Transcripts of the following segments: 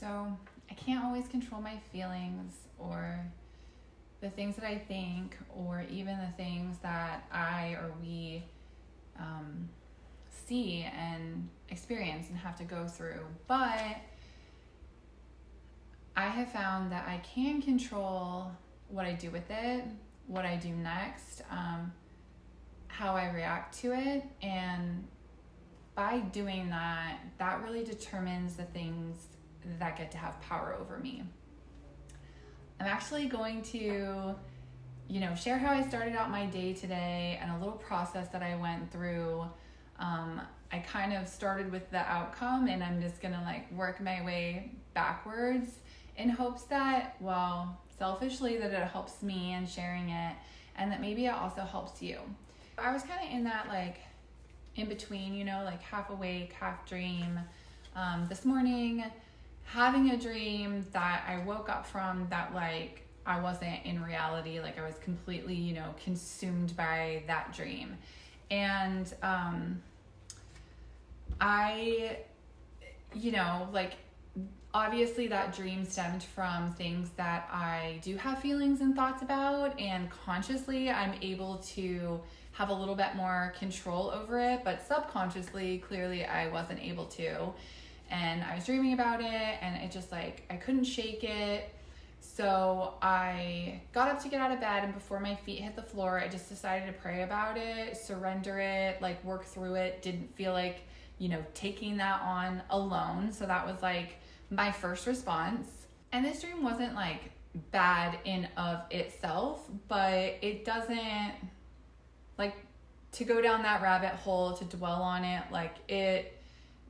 So I can't always control my feelings or the things that I think, or even the things that I or we see and experience and have to go through. But I have found that I can control what I do with it, what I do next, how I react to it. And by doing that, that really determines the things that get to have power over me. I'm actually going to, share how I started out my day today and a little process that I went through. I kind of started with the outcome, and I'm just gonna work my way backwards in hopes that, selfishly, that it helps me in sharing it, and that maybe it also helps you. I was kind of in that in between, half awake, half dream. This morning, having a dream that I woke up from that I wasn't in reality, I was completely, consumed by that dream. And I, obviously that dream stemmed from things that I do have feelings and thoughts about, and consciously I'm able to have a little bit more control over it, but subconsciously, clearly I wasn't able to. And I was dreaming about it, and it just I couldn't shake it. So I got up to get out of bed, and before my feet hit the floor, I just decided to pray about it, surrender it, work through it. Didn't feel taking that on alone. So that was my first response. And this dream wasn't bad in of itself, but it doesn't to go down that rabbit hole, to dwell on it. It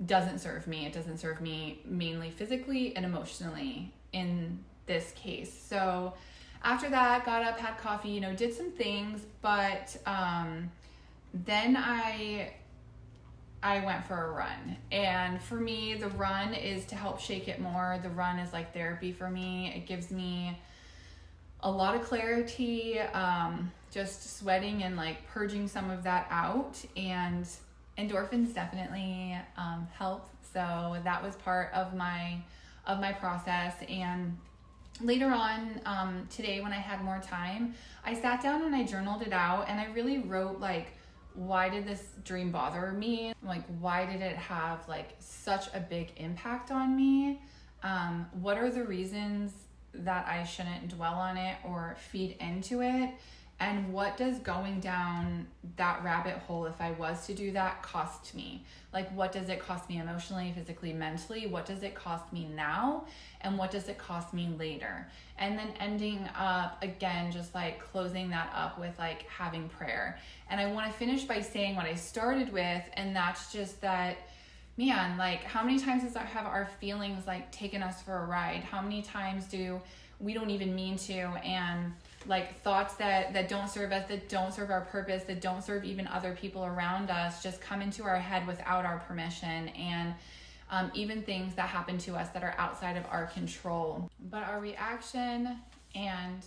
doesn't serve me. It doesn't serve me mainly physically and emotionally in this case. So after that, got up, had coffee, did some things, but then I went for a run. And for me, the run is to help shake it more. The run is therapy for me. It gives me a lot of clarity, just sweating and purging some of that out. And endorphins definitely help. So that was part of my process. And later on today, when I had more time, I sat down and I journaled it out, and I really wrote why did this dream bother me? Why did it have such a big impact on me? What are the reasons that I shouldn't dwell on it or feed into it? And what does going down that rabbit hole, if I was to do that, cost me? What does it cost me emotionally, physically, mentally? What does it cost me now? And what does it cost me later? And then ending up, again, just closing that up with having prayer. And I want to finish by saying what I started with, and that's just that, man, how many times have our feelings taken us for a ride? How many times do we don't even mean to, and thoughts that don't serve us, that don't serve our purpose, that don't serve even other people around us, just come into our head without our permission, and even things that happen to us that are outside of our control. But our reaction and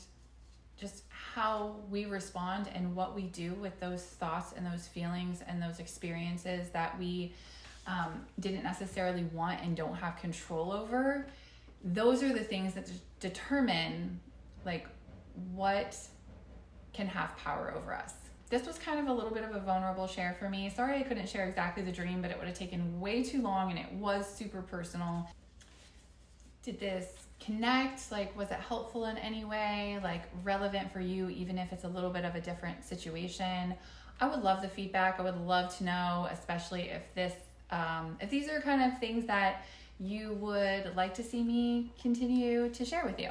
just how we respond and what we do with those thoughts and those feelings and those experiences that we didn't necessarily want and don't have control over, those are the things that determine what can have power over us. This was kind of a little bit of a vulnerable share for me. Sorry I couldn't share exactly the dream, but it would have taken way too long, and it was super personal. Did this connect? Was it helpful in any way? Relevant for you, even if it's a little bit of a different situation? I would love the feedback. I would love to know, especially if these are kind of things that you would like to see me continue to share with you.